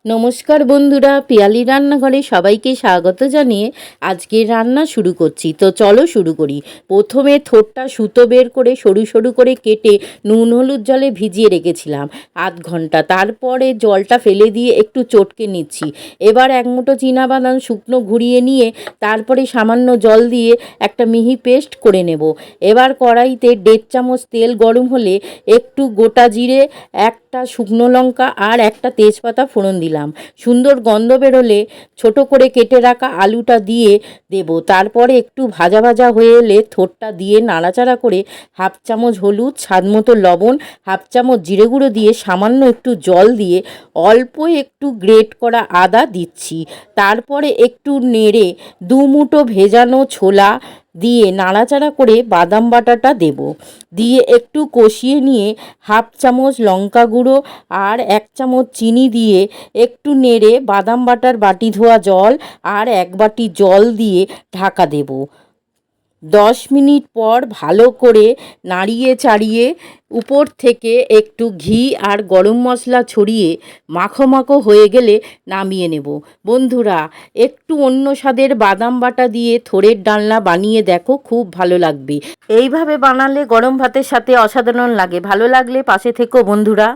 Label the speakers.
Speaker 1: নমস্কার বন্ধুরা, পিয়ালি রান্নাঘরে সবাইকে স্বাগত জানিয়ে আজকের রান্না শুরু করছি। তো চলো শুরু করি। প্রথমে থোড়টা সুতো বের করে সরু সরু করে কেটে নুন হলুদ জলে ভিজিয়ে রেখেছিলাম আধ ঘন্টা। তারপরে জলটা ফেলে দিয়ে একটু চটকে নিচ্ছি। এবার এক মুঠো চীনাবাদাম শুকনো ঘুরিয়ে নিয়ে তারপরে সামান্য জল দিয়ে একটা মিহি পেস্ট করে নেব। এবার কড়াইতে 1.5 চামচ তেল গরম হলে একটু গোটা জিরে, একটা শুকনো লঙ্কা আর একটা তেজপাতা ফোড়ন দিলাম। সুন্দর গন্ধ বেরোলে ছোট করে কেটে রাখা আলুটা দিয়ে দেব। তারপরে একটু ভাজা ভাজা হয়ে এলে থোড়টা দিয়ে নাড়াচাড়া করে 1/2 চামচ হলুদ, স্বাদ মতো লবণ, 1/2 চামচ জিরে গুঁড়ো দিয়ে সামান্য একটু জল দিয়ে অল্প একটু গ্রেট করা আদা দিচ্ছি। তারপরে একটু নেড়ে 2 মুঠো ভেজানো ছোলা দিয়ে নাড়াচাড়া করে বাদাম বাটাটা দেব। দিয়ে একটু কষিয়ে নিয়ে 1/2 চামচ লঙ্কা গুঁড়ো আর 1 চামচ চিনি দিয়ে একটু নেড়ে বাদাম বাটার বাটি ধোয়া জল আর 1 বাটি জল দিয়ে ঢাকা দেব। 10 মিনিট পর ভালো করে নাড়িয়ে চাড়িয়ে উপর থেকে একটু ঘি আর গরম মশলা ছড়িয়ে মাখো মাখো হয়ে গেলে নামিয়ে নেব। বন্ধুরা, একটু অন্য স্বাদের বাদাম বাটা দিয়ে থোড়ের ডালনা বানিয়ে দেখো, খুব ভালো লাগবে। এইভাবে বানালে গরম ভাতের সাথে অসাধারণ লাগে। ভালো লাগলে পাশে থেকো বন্ধুরা।